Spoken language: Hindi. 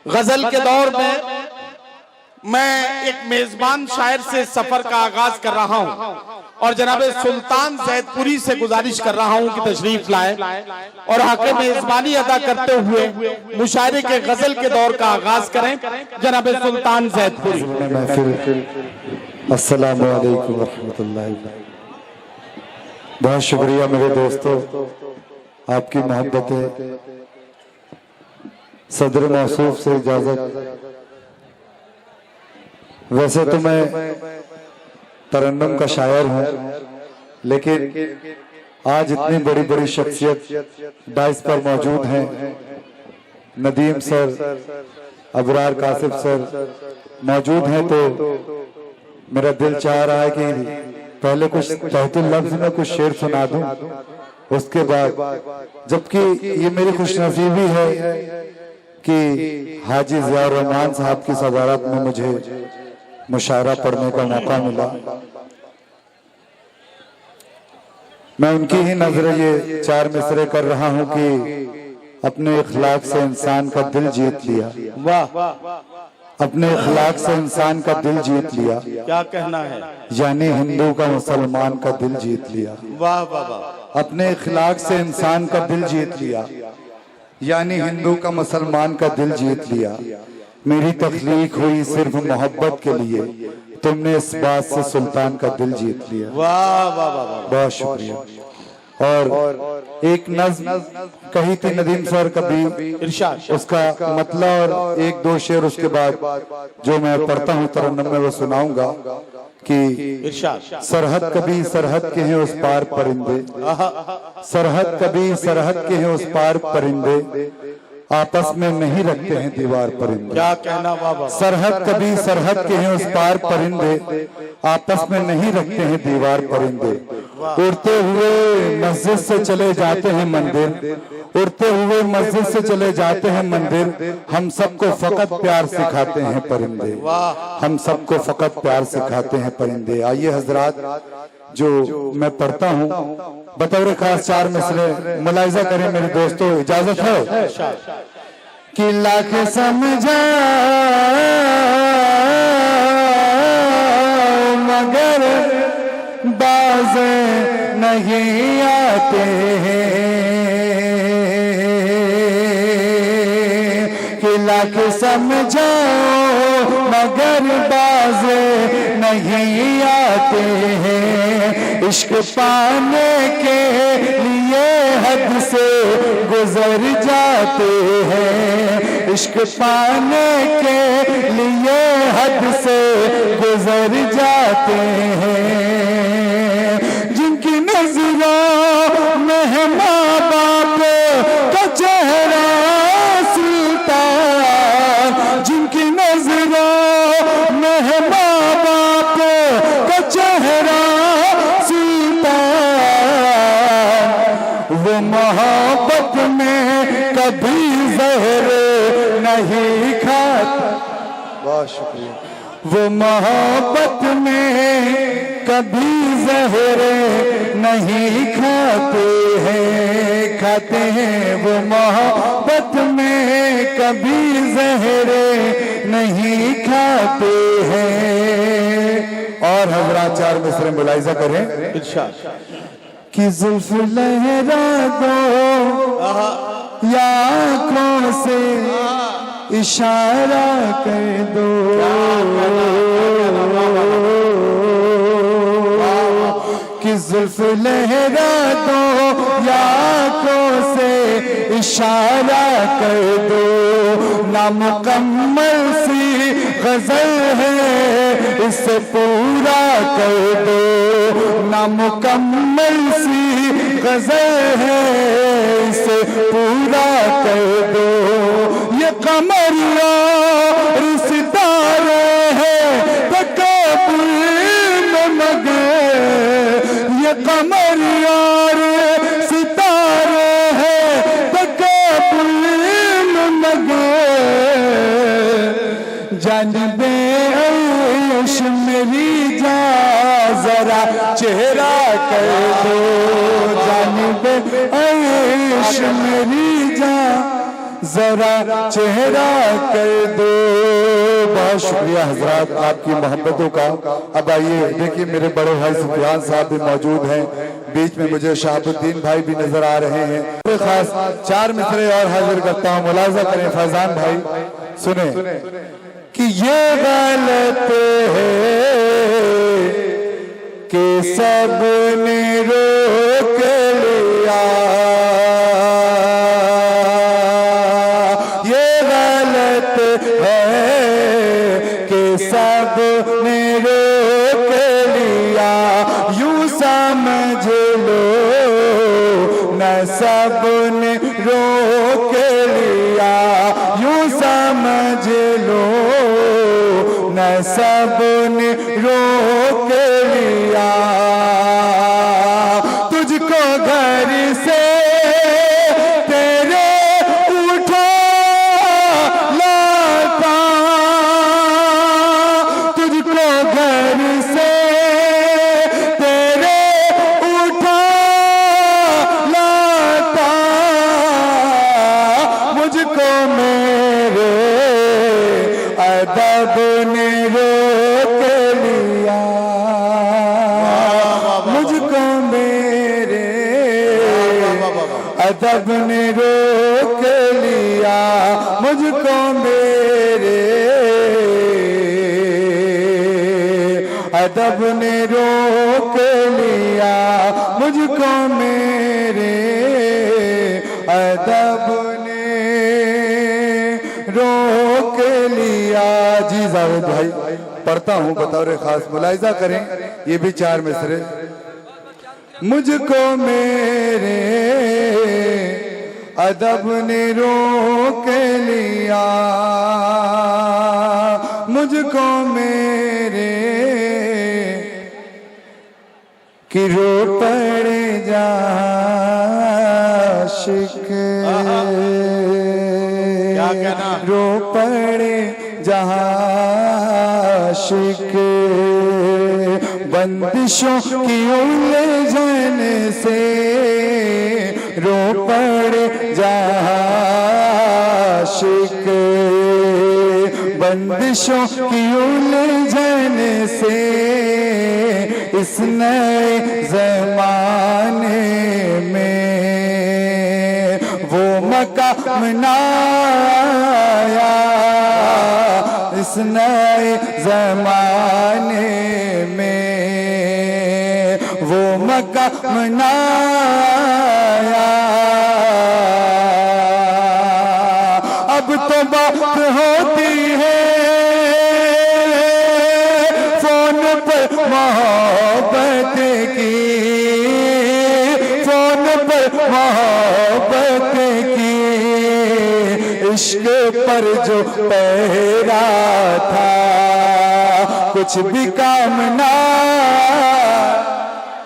गजल के दौर में मैं एक मेजबान शायर से सफर का आगाज कर रहा हूं और जनाब सुल्तान जैदपुरी से गुजारिश कर रहा हूं कि तशरीफ लाए और हक मेजबानी अदा करते हुए मुशायरे के गजल के दौर का आगाज करें। जनाब सुल्तान जैदपुरी। अस्सलाम वालेकुम रहमतुल्लाहि। बहुत शुक्रिया मेरे दोस्तों, आपकी मोहब्बतें। सदर मौसूफ से इजाजत। वैसे तो मैं तरन्नुम का शायर हूँ, लेकिन आज इतनी बड़ी बड़ी शख्सियत डाइस पर मौजूद हैं। नदीम सर, अबरार कासिफ सर मौजूद हैं, तो मेरा दिल चाह रहा है कि पहले कुछ तहतुल लफ्ज में कुछ शेर सुना दूं, उसके बाद, जबकि ये मेरी खुशनसीबी है कि हाजी ज़िया रहमान साहब की सदारत में मुझे मुशायरा पढ़ने का मौका मिला। मैं उनकी ही नजर ये चार मिसरे कर रहा हूं कि अपने इखलाक से इंसान का दिल जीत लिया। वाह, अपने इखलाक से इंसान का दिल जीत लिया। क्या कहना है। यानी हिंदू का मुसलमान का दिल जीत लिया। वाह वाह वाह। अपने इखलाक से इंसान का दिल जीत लिया, यानी हिंदू का मुसलमान का दिल जीत लिया। मेरी तख्लीक हुई सिर्फ मोहब्बत के लिए, तुमने इस बात से सुल्तान का दिल जीत लिया। वाह वाह वाह। बहुत शुक्रिया। और एक नज़्म कही थी नदीम सर कभी, इरशाद, उसका मतलब और एक दो शेर उसके बाद जो मैं पढ़ता हूँ तरन्नुम में वो सुनाऊंगा कि इरशाद। सरहद कभी सरहद के हैं उस पार परिंदे, सरहद कभी सरहद के हैं उस पार परिंदे, आपस में नहीं रखते हैं दीवार परिंदे। क्या कहना। वाह। सरहद कभी सरहद के हैं उस पार परिंदे, आपस में नहीं रखते हैं दीवार परिंदे। उड़ते हुए मस्जिद से चले जाते हैं मंदिर, उड़ते हुए मस्जिद से चले जाते हैं मंदिर, हम सबको फकत प्यार सिखाते हैं परिंदे, हम सबको फकत प्यार सिखाते हैं परिंदे। आइए हजरात, जो मैं पढ़ता हूँ बतौर खास चार मिसरे मुलाहिजा करें मेरे दोस्तों, इजाजत है कि लाख समझा मगर बाज नहीं आते हैं, कि लाख समझाओ मगर बाज नहीं आते हैं। इश्क पाने के लिए हद से गुजर जाते हैं, इश्क पाने के लिए हद से गुजर जाते हैं। जिनकी नजरों में माँ बाप का चेहरा सुल्तान, जिनकी नजरों में माँ बाप का चेहरा वो मोहब्बत में कभी जहर नहीं खाता। बहुत शुक्रिया। वो मोहब्बत में कभी जहर नहीं खाते हैं, खाते हैं वो मोहब्बत में कभी जहर नहीं खाते हैं। और हजरात चार मिसरे मुलाहिजा करें। इरशाद कि जुल्फ लहरा दो या आँखों से इशारा कर दो, कि जुल्फ लहरा दो या आँखों से इशारा कर दो। नामुकम्मल सी गजल है इसे पूरा कर दो, नामुकम्मल सी गजल है इसे पूरा कर दो। ये कमरिया सितारे हैं तकब्बुर में मगे, ये कमरिया सितारे हैं तकब्बुर में मगे। जानबे अर्श मेरी जा जरा चेहरा कर दो, जानबे अर्श मेरी जा जरा चेहरा कर दो। बहुत शुक्रिया हजरात आपकी मोहब्बतों का। अब आइए देखिए मेरे बड़े भाई सुफियान साहब भी मौजूद हैं, बीच में मुझे शहाबुद्दीन भाई भी नजर आ रहे हैं। खास 4 मिसरे और हाजिर करता हूँ, मुलाजा करें फैजान भाई। सुने कि ये गलत है कि सबने रोक लिया, ये गलत है कि सबने रोक लिया। यूं समझ लो न सबने रोक लिया, यूं समझ लो न सबने रोक लिया। तुझको घर से तेरे उठा लाता, तुझको घर से तेरे उठा लाता, मुझको मेरे अदब ने रोक लिया, मुझको मेरे अदब ने रोक लिया, मुझको मेरे अदब ने रोक लिया, मुझको मेरे अदब ने रोक लिया। जी जावेद भाई पढ़ता हूँ बतौर खास, मुलाहिजा करें ये भी 4 मिसरे। मुझको मेरे अदब ने रोक लिया, मुझको मेरे कि रो पड़े जा आशिक, रो पड़े जहाँ आशिक, बंदिशों की उलझन से रो पड़े जहाँ आशिक, बंदिशों की उलझन से इस नए ज़माने में वो मकाम ना आया, इस नए ज़माने में वो मकाम ना आया। अब तो बात होती है फोन पर मोहब्बत की, फोन पर मोहब्बत की, इश्क पर जो पहरा था कुछ भी काम ना